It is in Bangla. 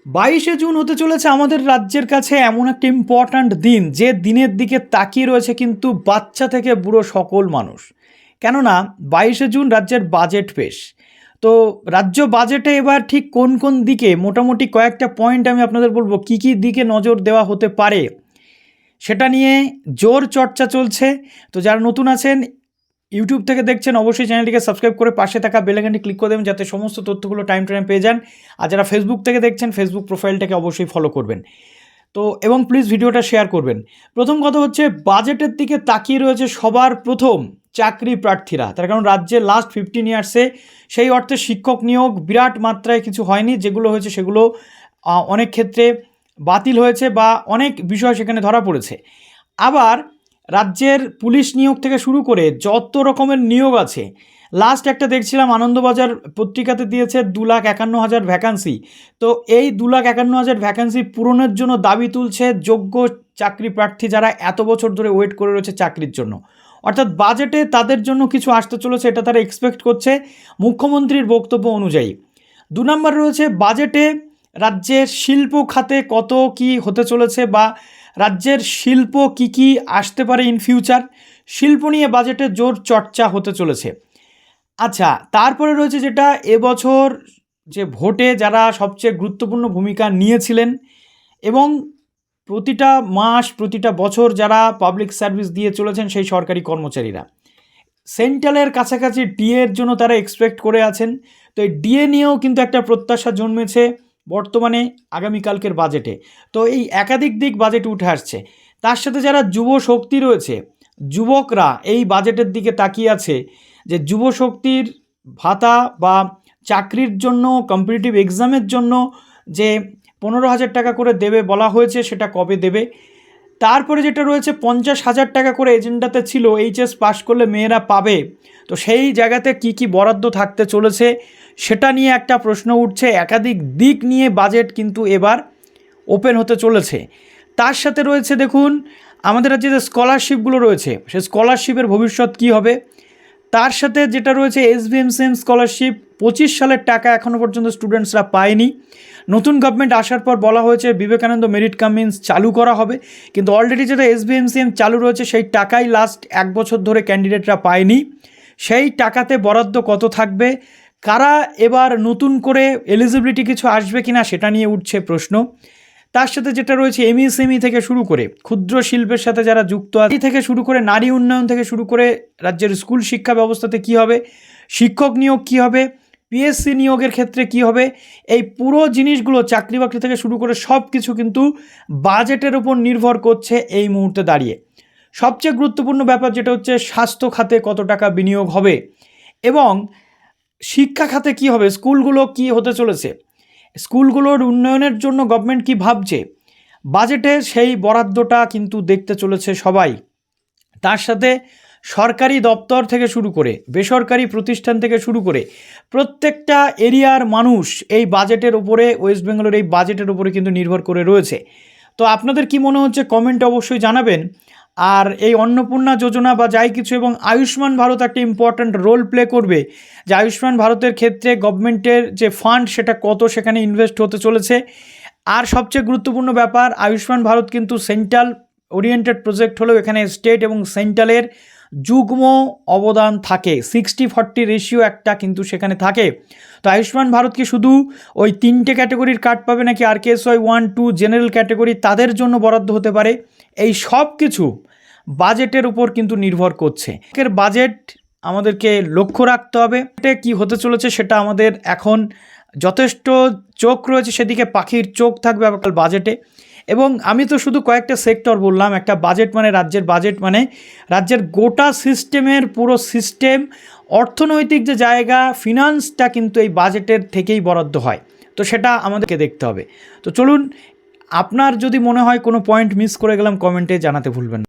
22শে জুন হতে চলেছে আমাদের রাজ্যের কাছে এমন একটা ইম্পর্ট্যান্ট দিন, যে দিনের দিকে তাকিয়ে রয়েছে কিন্তু বাচ্চা থেকে বুড়ো সকল মানুষ। কেননা 22শে জুন রাজ্যের বাজেট পেশ। তো রাজ্য বাজেটে এবার ঠিক কোন কোন দিকে মোটামুটি কয়েকটা পয়েন্ট আমি আপনাদের বলবো কী কী দিকে নজর দেওয়া হতে পারে, সেটা নিয়ে জোর চর্চা চলছে। তো যারা নতুন আছেন, ইউটিউব থেকে দেখছেন, অবশ্যই চ্যানেলটিকে সাবস্ক্রাইব করে পাশে থাকা বেল আইকনটি ক্লিক করে দেবেন, যাতে সমস্ত তথ্যগুলো টাইম টু টাইম পেয়ে যান। আর যারা ফেসবুক থেকে দেখছেন, ফেসবুক প্রোফাইলটাকে অবশ্যই ফলো করবেন। তো এবং প্লিজ ভিডিওটা শেয়ার করবেন। প্রথম কথা হচ্ছে, বাজেটের দিকে তাকিয়ে রয়েছে সবার প্রথম চাকরি প্রার্থীরা। তার কারণ রাজ্যের লাস্ট 15 ইয়ার্সে সেই অর্থে শিক্ষক নিয়োগ বিরাট মাত্রায় কিছু হয়নি। যেগুলো হয়েছে সেগুলো অনেক ক্ষেত্রে বাতিল হয়েছে বা অনেক বিষয় সেখানে ধরা পড়েছে। আবার রাজ্যের পুলিশ নিয়োগ থেকে শুরু করে যত রকমের নিয়োগ আছে, লাস্ট একটা দেখছিলাম আনন্দবাজার পত্রিকাতে দিয়েছে 2,51,000 ভ্যাকান্সি। তো এই 2,51,000 ভ্যাকান্সি পূরণের জন্য দাবি তুলছে যোগ্য চাকরি প্রার্থী, যারা এত বছর ধরে ওয়েট করে রয়েছে চাকরির জন্য। অর্থাৎ বাজেটে তাদের জন্য কিছু আসতে চলেছে, এটা তারা এক্সপেক্ট করছে মুখ্যমন্ত্রীর বক্তব্য অনুযায়ী। 2 নম্বর রয়েছে বাজেটে রাজ্যের শিল্প খাতে কত কি হতে চলেছে, বা রাজ্যের শিল্প কি আসতে পারে ইন ফিউচার। শিল্প নিয়ে বাজেটে জোর চর্চা হতে চলেছে। আচ্ছা, তারপরে রয়েছে যেটা এবছর যে ভোটে যারা সবচেয়ে গুরুত্বপূর্ণ ভূমিকা নিয়েছিলেন এবং প্রতিটা মাস প্রতিটা বছর যারা পাবলিক সার্ভিস দিয়ে চলেছেন, সেই সরকারি কর্মচারীরা সেন্ট্রালের কাছাকাছি ডিএর জন্য তারা এক্সপেক্ট করে আছেন। তো এই ডিএ নিয়েও কিন্তু একটা প্রত্যাশা জন্মেছে বর্তমানে আগামীকালকের বাজেটে। তো এই একাধিক দিক বাজেটে উঠে আসছে। তার সাথে যারা যুব শক্তি রয়েছে, যুবকরা এই বাজেটের দিকে তাকিয়ে আছে যে যুব শক্তির ভাতা বা চাকরির জন্য, কম্পিটিটিভ এক্সামের জন্য যে 15,000 টাকা করে দেবে বলা হয়েছে, সেটা কবে দেবে। তারপরে যেটা রয়েছে 50,000 টাকা করে এজেন্ডাতে ছিল, এইচএস পাশ করলে মেয়েরা পাবে। তো সেই জায়গাতে কি বরাদ্দ থাকতে চলেছে সেটা নিয়ে একটা প্রশ্ন উঠছে। একাধিক দিক নিয়ে বাজেট কিন্তু এবার ওপেন হতে চলেছে। তার সাথে রয়েছে দেখুন, আমাদের রাজ্যে যে স্কলারশিপগুলো রয়েছে, সেই স্কলারশিপের ভবিষ্যৎ কী হবে। তার সাথে যেটা রয়েছে এসবিএমসিএম স্কলারশিপ, 25 সালের টাকা এখনও পর্যন্ত স্টুডেন্টসরা পায়নি। নতুন গভর্নমেন্ট আসার পর বলা হয়েছে বিবেকানন্দ মেরিট কাম মিন্স চালু করা হবে, কিন্তু অলরেডি যেটা এসবিএমসিএম চালু রয়েছে সেই টাকাই লাস্ট 1 বছর ধরে ক্যান্ডিডেটরা পায়নি। সেই টাকাতে বরাদ্দ কত থাকবে, কারা এবার নতুন করে এলিজিবিলিটি কিছু আসবে কিনা, সেটা নিয়ে উঠছে প্রশ্ন। তার সাথে যেটা রয়েছে এমএসএমই থেকে শুরু করে ক্ষুদ্র শিল্পের সাথে যারা যুক্ত আছে, থেকে শুরু করে নারী উন্নয়ন থেকে শুরু করে রাজ্যের স্কুল শিক্ষা ব্যবস্থাতে কী হবে, শিক্ষক নিয়োগ কী হবে, পিএসসি নিয়োগের ক্ষেত্রে কী হবে, এই পুরো জিনিসগুলো চাকরি বাকরি থেকে শুরু করে সব কিছু কিন্তু বাজেটের ওপর নির্ভর করছে এই মুহূর্তে দাঁড়িয়ে। সবচেয়ে গুরুত্বপূর্ণ ব্যাপার যেটা হচ্ছে স্বাস্থ্য খাতে কত টাকা বিনিয়োগ হবে এবং শিক্ষা খাতে কী হবে, স্কুলগুলো কী হতে চলেছে, স্কুলগুলোর উন্নয়নের জন্য গভর্নমেন্ট কী ভাবছে, বাজেটে সেই বরাদ্দটা কিন্তু দেখতে চলেছে সবাই। তার সাথে সরকারি দপ্তর থেকে শুরু করে বেসরকারি প্রতিষ্ঠান থেকে শুরু করে প্রত্যেকটা এরিয়ার মানুষ এই বাজেটের উপরে, ওয়েস্ট বেঙ্গলের এই বাজেটের উপরে কিন্তু নির্ভর করে রয়েছে। তো আপনাদের কি মনে হচ্ছে কমেন্টে অবশ্যই জানাবেন। আর এই অন্নপূর্ণা যোজনা বা যাই কিছু, এবং আয়ুষ্মান ভারত একটা ইম্পর্ট্যান্ট রোল প্লে করবে, যে আয়ুষ্মান ভারতের ক্ষেত্রে গভর্নমেন্টের যে ফান্ড সেটা কত সেখানে ইনভেস্ট হতে চলেছে। আর সবচেয়ে গুরুত্বপূর্ণ ব্যাপার, আয়ুষ্মান ভারত কিন্তু সেন্ট্রাল ওরিয়েন্টেড প্রজেক্ট হলেও এখানে স্টেট এবং সেন্ট্রালের যুগ্ম অবদান থাকে, 60-40 রেশিও একটা কিন্তু সেখানে থাকে। তো আয়ুষ্মান ভারত কি শুধু ওই 3টে ক্যাটাগরির কার্ড পাবে, নাকি RKSY 1, 2 জেনারেল ক্যাটাগরি তাদের জন্য বরাদ্দ হতে পারে, এই সব কিছু বাজেটের উপর কিন্তু নির্ভর করছে। এর বাজেট আমাদেরকে লক্ষ্য রাখতে হবে, কি হতে চলেছে সেটা আমাদের এখন যথেষ্ট চোখ রয়েছে সেদিকে, পাখির চোখ থাকবে আবার বাজেটে। এবং আমি তো শুধু কয়েকটা সেক্টর বললাম, একটা বাজেট মানে রাজ্যের বাজেট মানে রাজ্যের গোটা সিস্টেমের পুরো সিস্টেম, অর্থনৈতিক যে জায়গা, ফিনান্সটা কিন্তু এই বাজেটের থেকেই বরাদ্দ হয়। তো সেটা আমাদেরকে দেখতে হবে। তো চলুন, আপনার যদি মনে হয় কোনো পয়েন্ট মিস করে গেলাম, কমেন্টে জানাতে ভুলবেন না।